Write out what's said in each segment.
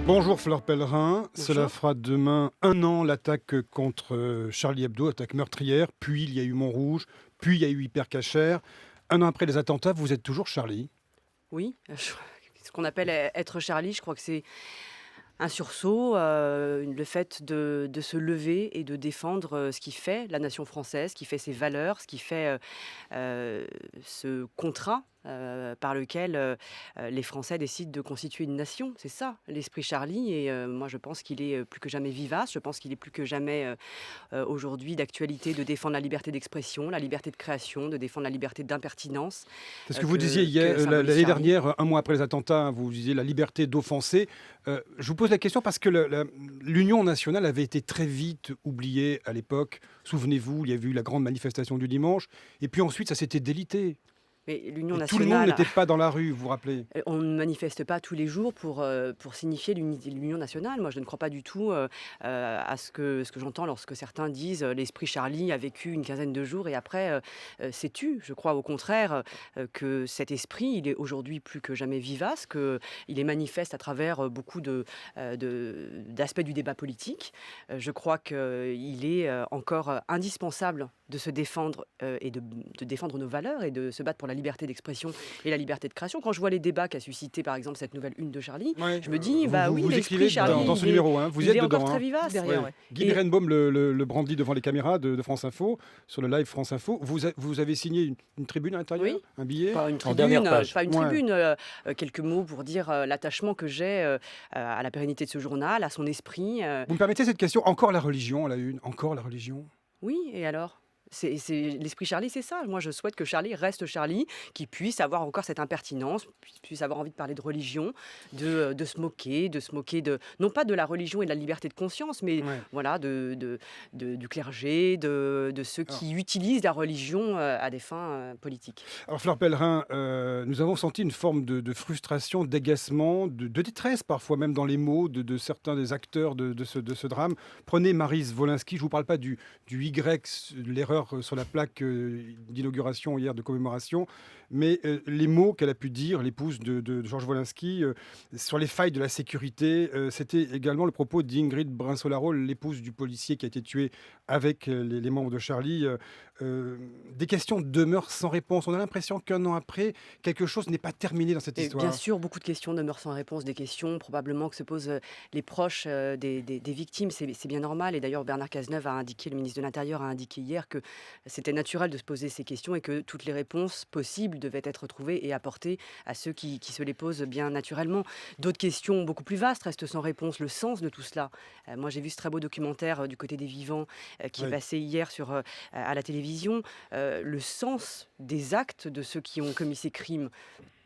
Bonjour Fleur Pellerin, cela Bonjour. fera demain un an l'attaque contre Charlie Hebdo, attaque meurtrière, puis il y a eu Montrouge, puis il y a eu Hypercacher. Un an après les attentats, vous êtes toujours Charlie. Oui, ce qu'on appelle être Charlie, je crois que c'est un sursaut, le fait de se lever et de défendre, ce qui fait la nation française, ce qui fait ses valeurs, ce qui fait, ce contrat, par lequel, les Français décident de constituer une nation. C'est ça, l'esprit Charlie et moi je pense qu'il est, plus que jamais vivace. Je pense qu'il est plus que jamais, aujourd'hui d'actualité de défendre la liberté d'expression, la liberté de création, de défendre la liberté d'impertinence, C'est ce que vous disiez que hier, symbolise l'année Charlie. dernière, un mois après les attentats, hein, vous disiez la liberté d'offenser. Je vous pose la question parce que l'Union nationale avait été très vite oubliée à l'époque. Souvenez-vous, il y avait eu la grande manifestation du dimanche, et puis ensuite ça s'était délité. Mais l'Union Et tout le monde nationale. n'était pas dans la rue, vous vous rappelez? On ne manifeste pas tous les jours pour signifier l'unité de l'union nationale. Moi, je ne crois pas du tout, à ce que j'entends lorsque certains disent, «L'esprit Charlie a vécu une quinzaine de jours et après, s'est tu». Je crois au contraire, que cet esprit, il est aujourd'hui plus que jamais vivace, qu'il est manifeste à travers, beaucoup d'aspects du débat politique. Je crois qu'il est, encore, indispensable de se défendre, et de défendre nos valeurs et de se battre pour la liberté d'expression et la liberté de création. Quand je vois les débats qu'a suscité, par exemple, cette nouvelle une de Charlie, Ouais, je me dis, vous, bah vous, oui, vous l'esprit écrivez Charlie, dans ce il est, numéro, hein, vous y il êtes est encore dedans. très Hein. vivace. Ouais. Derrière, ouais. Guy Et Berenbaum le brandit devant les caméras de France Info, sur le live France Info. Vous avez signé une tribune à l'intérieur, oui, un billet. pas une En dernière tribune, page. pas une Ouais. tribune, quelques mots pour dire l'attachement que j'ai à la pérennité de ce journal, à son esprit. Vous me permettez cette question? Encore la religion à la une? Encore la religion? Oui, et alors? L'esprit Charlie, c'est ça. Moi, je souhaite que Charlie reste Charlie, qu'il puisse avoir encore cette impertinence, puisse avoir envie de parler de religion, de se moquer non pas de la religion et de la liberté de conscience, mais Ouais. voilà, du clergé, de ceux Alors, qui utilisent la religion à des fins politiques. alors, Fleur Pellerin, nous avons senti une forme de frustration, d'agacement, de détresse parfois même dans les mots de certains des acteurs de ce drame. Prenez Maryse Wolinski, je ne vous parle pas du Y, l'erreur sur la plaque d'inauguration hier de commémoration, mais les mots qu'elle a pu dire, l'épouse de Georges Wolinski, sur les failles de la sécurité, c'était également le propos d'Ingrid Brinsolaro, l'épouse du policier qui a été tué avec les membres de Charlie. Des questions demeurent sans réponse. On a l'impression qu'un an après, quelque chose n'est pas terminé dans cette Et bien histoire. sûr, beaucoup de questions demeurent sans réponse, des questions probablement que se posent les proches des victimes, c'est bien normal. Et d'ailleurs, Bernard Cazeneuve a indiqué, le ministre de l'Intérieur a indiqué hier que c'était naturel de se poser ces questions et que toutes les réponses possibles devaient être trouvées et apportées à ceux qui se les posent bien naturellement. D'autres questions beaucoup plus vastes restent sans réponse. Le sens de tout cela. Moi, j'ai vu ce très beau documentaire du côté des vivants qui est Oui. passé hier à la télévision. Le sens des actes de ceux qui ont commis ces crimes.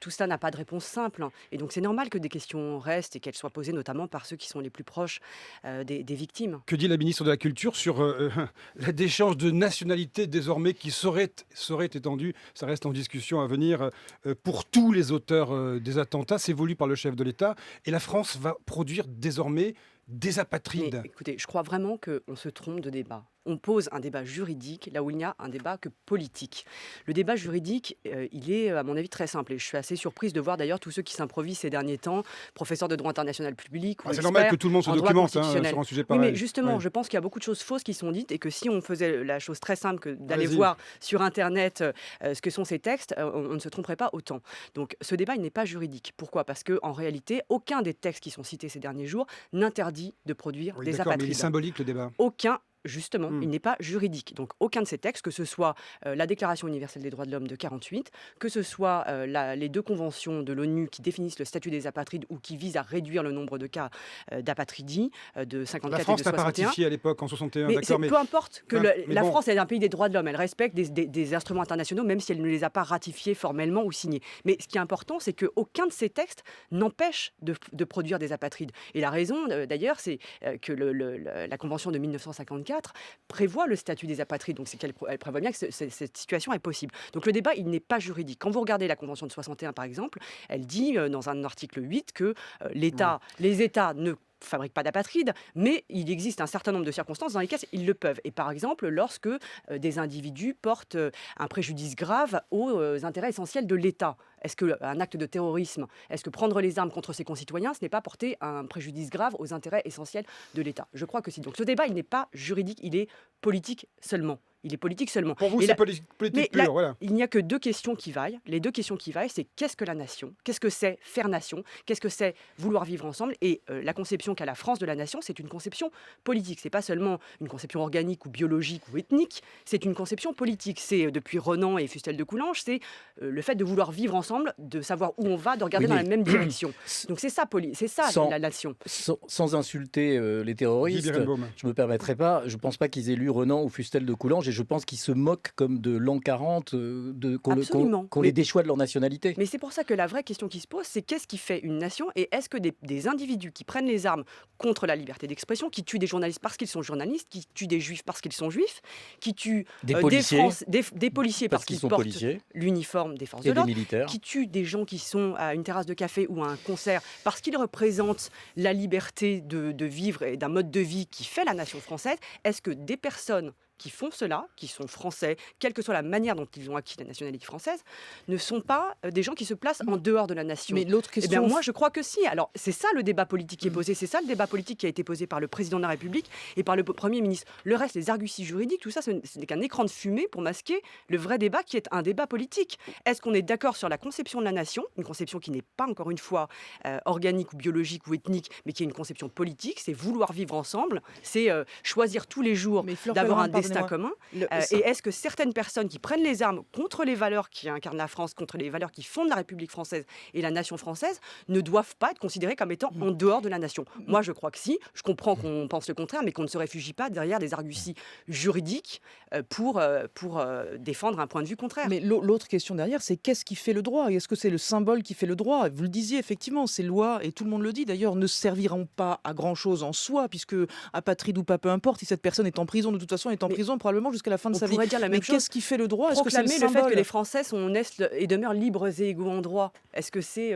Tout ça n'a pas de réponse simple, hein. Et donc c'est normal que des questions restent et qu'elles soient posées notamment par ceux qui sont les plus proches des victimes. Que dit la ministre de la Culture sur la déchéance de nationalité désormais qui serait étendue? Ça reste en discussion à venir pour tous les auteurs des attentats. C'est voulu par le chef de l'État. Et la France va produire désormais des Mais apatrides. écoutez, je crois vraiment qu'on se trompe de débat. On pose un débat juridique là où il n'y a un débat que politique. Le débat juridique, il est, à mon avis, très simple. Et je suis assez surprise de voir d'ailleurs tous ceux qui s'improvisent ces derniers temps, professeurs de droit international public ou Ah, c'est normal que experts tout le monde se en droit documente constitutionnel. sur un sujet Oui, mais pareil. justement, Ouais. je pense qu'il y a beaucoup de choses fausses qui sont dites et que si on faisait la chose très simple que d'aller Allez-y. voir sur Internet ce que sont ces textes, on ne se tromperait pas autant. Donc ce débat, il n'est pas juridique. Pourquoi? Parce qu'en réalité, aucun des textes qui sont cités ces derniers jours n'interdit de produire Oui, des d'accord, mais il est apatrides. symbolique le débat. Aucun, justement, Hmm. il n'est pas juridique. Donc aucun de ces textes, que ce soit la Déclaration universelle des droits de l'homme de 48, que ce soit les deux conventions de l'ONU qui définissent le statut des apatrides ou qui visent à réduire le nombre de cas d'apatridie de La 54 et France de n'a pas 61. ratifié à l'époque en 61, Mais d'accord, mais, peu importe que mais la bon, France est un pays des droits de l'homme, elle respecte des instruments internationaux, même si elle ne les a pas ratifiés formellement ou signés. Mais ce qui est important, c'est qu'aucun de ces textes n'empêche de produire des apatrides. Et la raison, d'ailleurs, c'est que la Convention de 1954 prévoit le statut des apatrides. Donc, c'est elle prévoit bien que cette situation est possible. Donc, le débat, il n'est pas juridique. Quand vous regardez la Convention de 61, par exemple, elle dit dans un article 8 que ouais. les États ne fabriquent pas d'apatrides, mais il existe un certain nombre de circonstances dans lesquelles ils le peuvent. Et par exemple, lorsque des individus portent un préjudice grave aux intérêts essentiels de l'État. Est-ce qu'un acte de terrorisme, est-ce que prendre les armes contre ses concitoyens, ce n'est pas porter un préjudice grave aux intérêts essentiels de l'État? Je crois que si. Donc ce débat, il n'est pas juridique, il est politique seulement. Il est politique seulement. Pour vous, Et c'est là, politique là, pure, voilà. il n'y a que deux questions qui vaillent. Les deux questions qui vaillent, c'est qu'est-ce que la nation? Qu'est-ce que c'est faire nation? Qu'est-ce que c'est vouloir vivre ensemble? Et la conception qu'a la France de la nation, c'est une conception politique. C'est pas seulement une conception organique ou biologique ou ethnique, c'est une conception politique. C'est depuis Renan et Fustel de Coulanges, c'est le fait de vouloir vivre ensemble, de savoir où on va, de regarder Oui, dans la mais même direction. Donc c'est ça, c'est ça sans, la nation. sans insulter les Guy terroristes, Berenbaum. je me permettrai pas. Je pense pas qu'ils aient lu Renan ou Fustel de Coulanges, et je pense qu'ils se moquent comme de l'an 40, Absolument. qu'on les déchoit de leur nationalité. Mais c'est pour ça que la vraie question qui se pose, c'est qu'est-ce qui fait une nation? Et est-ce que des individus qui prennent les armes contre la liberté d'expression, qui tuent des journalistes parce qu'ils sont journalistes, qui tuent des juifs parce qu'ils sont juifs, qui tuent Des policiers, des policiers parce qu'ils sont portent policiers, l'uniforme des forces et de des l'ordre, militaires. qui tuent des gens qui sont à une terrasse de café ou à un concert parce qu'ils représentent la liberté de vivre et d'un mode de vie qui fait la nation française? Est-ce que des personnes qui font cela, qui sont français, quelle que soit la manière dont ils ont acquis la nationalité française, ne sont pas des gens qui se placent en dehors de la nation? Mais l'autre Eh question, bien, moi, je crois que si. Alors, c'est ça le débat politique qui est posé. C'est ça le débat politique qui a été posé par le président de la République et par le Premier ministre. Le reste, les arguties juridiques, tout ça, ce n'est qu'un écran de fumée pour masquer le vrai débat qui est un débat politique. Est-ce qu'on est d'accord sur la conception de la nation, une conception qui n'est pas, encore une fois, organique ou biologique ou ethnique, mais qui est une conception politique? C'est vouloir vivre ensemble, c'est choisir tous les jours mais Fleur d'avoir un Pellerin, destin pardonnez-moi. commun. Et est-ce que certaines personnes qui prennent les armes contre les valeurs qui incarnent la France, contre les valeurs qui fondent la République française et la nation française, ne doivent pas être considérées comme étant en dehors de la nation? Moi, je crois que si. Je comprends qu'on pense le contraire, mais qu'on ne se réfugie pas derrière des arguties juridiques pour défendre un point de vue contraire. Mais l'autre question derrière, c'est qu'est-ce qui fait le droit? Et est-ce que c'est le symbole qui fait le droit? Vous le disiez, effectivement, ces lois, et tout le monde le dit d'ailleurs, ne serviront pas à grand-chose en soi, puisque apatride ou pas, peu importe, si cette personne est en prison, de toute façon, elle est en prison probablement jusqu'à la fin de On sa vie. pourrait dire la Mais même chose. qu'est-ce qui fait le droit? Est-ce que c'est le Proclamer le fait symbole? que les Français naissent et demeurent libres et égaux en droit, est-ce que c'est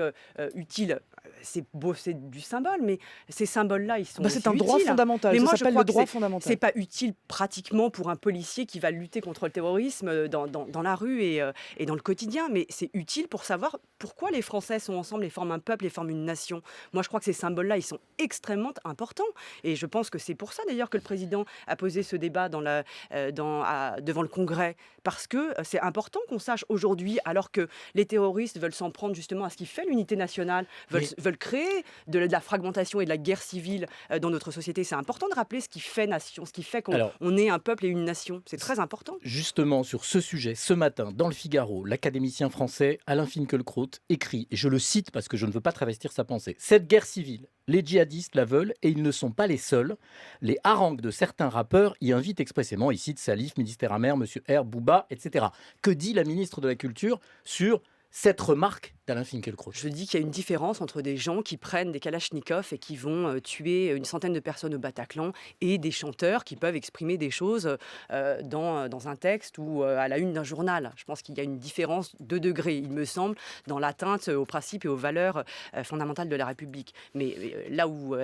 utile? C'est beau, c'est du symbole, mais ces symboles-là, ils sont Bah, c'est aussi un droit utiles. fondamental. Mais Ça moi, je s'appelle crois le que droit c'est fondamental. pas utile pratiquement pour un policier qui va lutter contre le terrorisme dans la rue et dans le quotidien, mais c'est utile pour savoir pourquoi les Français sont ensemble et forment un peuple et forment une nation. Moi, je crois que ces symboles-là, ils sont extrêmement importants. Et je pense que c'est pour ça, d'ailleurs, que le président a posé ce débat devant le Congrès, parce que c'est important qu'on sache aujourd'hui, alors que les terroristes veulent s'en prendre justement à ce qui fait l'unité nationale, veulent créer de la fragmentation et de la guerre civile dans notre société. C'est important de rappeler ce qui fait nation, ce qui fait qu'on est un peuple et une nation. C'est très important. Justement, sur ce sujet, ce matin, dans le Figaro, l'académicien français Alain Finkielkraut écrit, et je le cite parce que je ne veux pas travestir sa pensée: cette guerre civile, les djihadistes la veulent et ils ne sont pas les seuls. Les harangues de certains rappeurs y invitent expressément, ici de Salif, Ministère Amer, Monsieur R, Booba, etc. Que dit la ministre de la Culture sur cette remarque d'Alain Finkielkraut? Je dis qu'il y a une différence entre des gens qui prennent des kalachnikovs et qui vont tuer une centaine de personnes au Bataclan et des chanteurs qui peuvent exprimer des choses dans un texte ou à la une d'un journal. Je pense qu'il y a une différence de degré, il me semble, dans l'atteinte aux principes et aux valeurs fondamentales de la République. Mais là où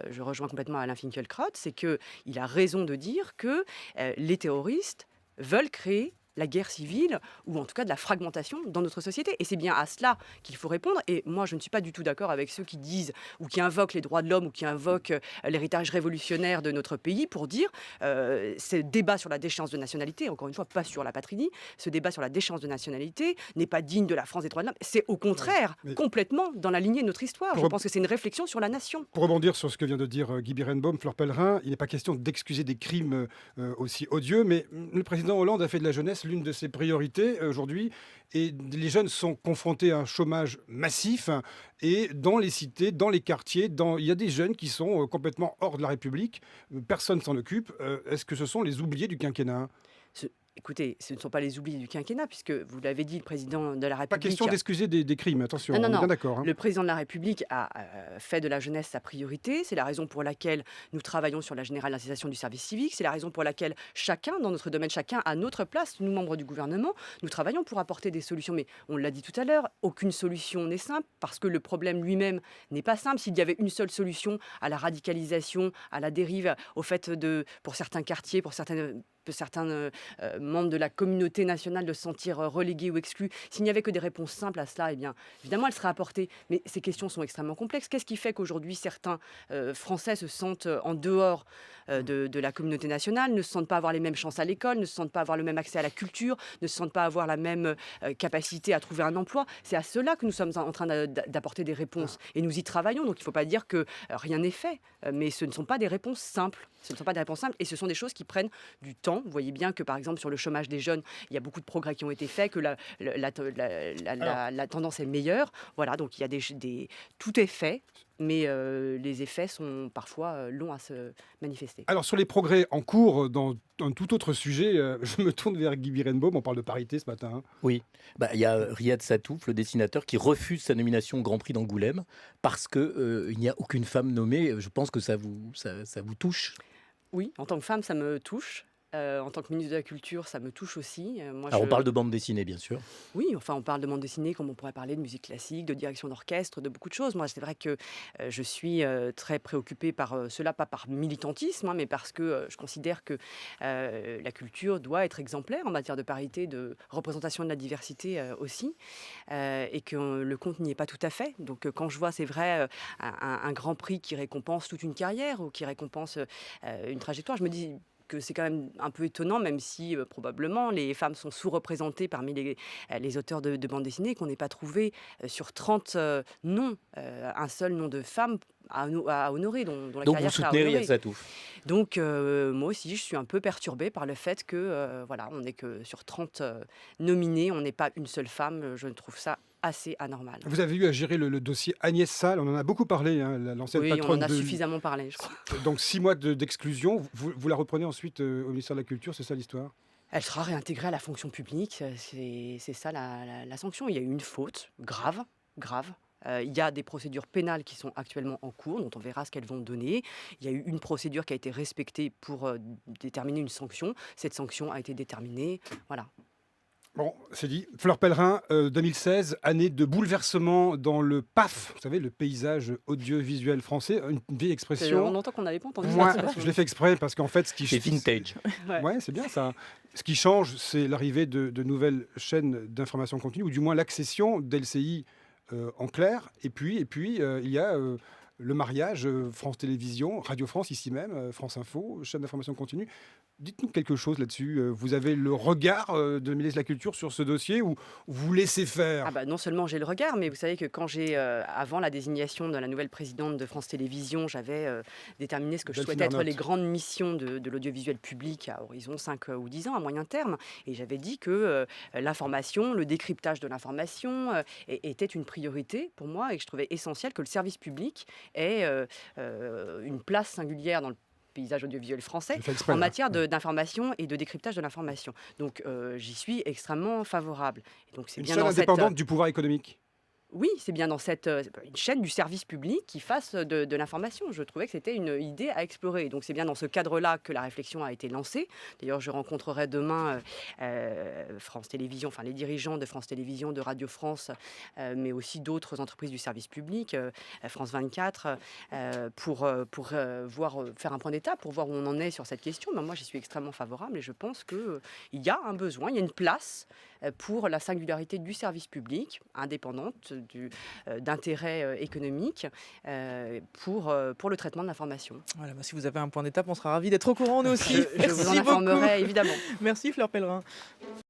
je rejoins complètement Alain Finkielkraut, c'est qu'il a raison de dire que les terroristes veulent créer la guerre civile, ou en tout cas de la fragmentation dans notre société. Et c'est bien à cela qu'il faut répondre. Et moi, je ne suis pas du tout d'accord avec ceux qui disent, ou qui invoquent les droits de l'homme, ou qui invoquent l'héritage révolutionnaire de notre pays pour dire ce débat sur la déchéance de nationalité, encore une fois, pas sur la patrie, ce débat sur la déchéance de nationalité n'est pas digne de la France des droits de l'homme. C'est au contraire complètement dans la lignée de notre histoire. Je pense que c'est une réflexion sur la nation. Pour rebondir sur ce que vient de dire Guy Berenbaum, Fleur Pellerin, il n'est pas question d'excuser des crimes aussi odieux, mais le président Hollande a fait de la jeunesse l'une de ses priorités aujourd'hui. Et les jeunes sont confrontés à un chômage massif. Et dans les cités, dans les quartiers, il y a des jeunes qui sont complètement hors de la République. Personne s'en occupe. Est-ce que ce sont les oubliés du quinquennat ? Écoutez, ce ne sont pas les oubliés du quinquennat, puisque vous l'avez dit, le président de la Pas République. question d'excuser des crimes, attention, Non, non, on est non. bien d'accord. Hein. Le président de la République a fait de la jeunesse sa priorité. C'est la raison pour laquelle nous travaillons sur la généralisation du service civique. C'est la raison pour laquelle chacun, dans notre domaine, chacun à notre place, nous membres du gouvernement, nous travaillons pour apporter des solutions. Mais on l'a dit tout à l'heure, aucune solution n'est simple parce que le problème lui-même n'est pas simple. S'il y avait une seule solution à la radicalisation, à la dérive, au fait pour certains quartiers, pour certains membres de la communauté nationale de se sentir relégués ou exclus. S'il n'y avait que des réponses simples à cela, eh bien, évidemment, elles seraient apportées. Mais ces questions sont extrêmement complexes. Qu'est-ce qui fait qu'aujourd'hui, certains Français se sentent en dehors de la communauté nationale, ne se sentent pas avoir les mêmes chances à l'école, ne se sentent pas avoir le même accès à la culture, ne se sentent pas avoir la même capacité à trouver un emploi? C'est à cela que nous sommes en train d'apporter des réponses. Et nous y travaillons. Donc, il ne faut pas dire que rien n'est fait. Mais ce ne sont pas des réponses simples. Ce ne sont pas des réponses simples et ce sont des choses qui prennent du temps. Vous voyez bien que, par exemple, sur le chômage des jeunes, il y a beaucoup de progrès qui ont été faits, que la tendance est meilleure. Voilà, donc il y a tout est fait, mais les effets sont parfois longs à se manifester. Alors, sur les progrès en cours, dans un tout autre sujet, je me tourne vers Guy Birenbaum. On parle de parité ce matin. Hein. Oui, il y a Riyad Satouf, le dessinateur, qui refuse sa nomination au Grand Prix d'Angoulême parce qu'il n'y a aucune femme nommée. Je pense que ça vous touche. Oui, en tant que femme, ça me touche. En tant que ministre de la Culture, ça me touche aussi. Alors on parle de bande dessinée, bien sûr. Oui, enfin, on parle de bande dessinée comme on pourrait parler de musique classique, de direction d'orchestre, de beaucoup de choses. Moi, c'est vrai que je suis très préoccupée par cela, pas par militantisme, hein, mais parce que je considère que la culture doit être exemplaire en matière de parité, de représentation de la diversité aussi, et que le compte n'y est pas tout à fait. Donc, quand je vois, c'est vrai, un grand prix qui récompense toute une carrière ou qui récompense une trajectoire, je me dis que c'est quand même un peu étonnant, même si probablement les femmes sont sous-représentées parmi les auteurs de bandes dessinées, qu'on n'ait pas trouvé sur 30 noms, un seul nom de femme à honorer, dont la Donc vous carrière sera soutenez Riyad honorée. Satouf. Donc moi aussi, je suis un peu perturbée par le fait que voilà, on n'est que sur 30 nominés, on n'est pas une seule femme. Je trouve ça assez anormal. Vous avez eu à gérer le dossier Agnès Salle. On en a beaucoup parlé, hein, l'ancienne Oui, on patronne en a de... suffisamment parlé, je crois. Donc 6 mois d'exclusion. Vous la reprenez ensuite au ministère de la Culture, c'est ça l'histoire? Elle sera réintégrée à la fonction publique, c'est ça la sanction. Il y a eu une faute grave, grave. Il y a des procédures pénales qui sont actuellement en cours, dont on verra ce qu'elles vont donner. Il y a eu une procédure qui a été respectée pour déterminer une sanction. Cette sanction a été déterminée. Voilà. Bon, c'est dit. Fleur Pellerin, 2016, année de bouleversement dans le PAF, vous savez, le paysage audiovisuel français, une vieille Ça fait expression. longtemps qu'on n'avait pas entendu Moi, ça. je l'ai fait exprès parce qu'en fait, C'est vintage. Ouais. Ouais, c'est bien ça. Ce qui change, c'est l'arrivée de nouvelles chaînes d'information continue, ou du moins l'accession d'LCI en clair. Et puis il y a le mariage France Télévisions, Radio France ici même, France Info, chaîne d'information continue. Dites-nous quelque chose là-dessus. Vous avez le regard de ministre de la Culture sur ce dossier ou vous laissez faire? Ah bah, non seulement j'ai le regard, mais vous savez que quand avant la désignation de la nouvelle présidente de France Télévisions, j'avais déterminé ce que je Delphine souhaitais être Ernotte. les grandes missions de l'audiovisuel public à horizon 5 ou 10 ans, à moyen terme. Et j'avais dit que l'information, le décryptage de l'information était une priorité pour moi et que je trouvais essentiel que le service public ait une place singulière dans le paysage audiovisuel français J'ai fait exprès, en là. matière d'information et de décryptage de l'information. Donc j'y suis extrêmement favorable. Et donc c'est Une bien chaîne dans cette indépendante du pouvoir économique. oui, c'est bien dans une chaîne du service public qui fasse de l'information. Je trouvais que c'était une idée à explorer. Donc c'est bien dans ce cadre-là que la réflexion a été lancée. D'ailleurs, je rencontrerai demain France Télévisions, enfin les dirigeants de France Télévisions, de Radio France, mais aussi d'autres entreprises du service public, France 24, pour faire un point d'étape, pour voir où on en est sur cette question. Mais moi, j'y suis extrêmement favorable et je pense qu'il y a un besoin, il y a une place pour la singularité du service public, indépendante d'intérêt économique, pour le traitement de l'information. Voilà, bah, si vous avez un point d'étape, on sera ravis d'être au courant, nous aussi. Je vous en Merci beaucoup. informerai évidemment. Merci Fleur Pellerin.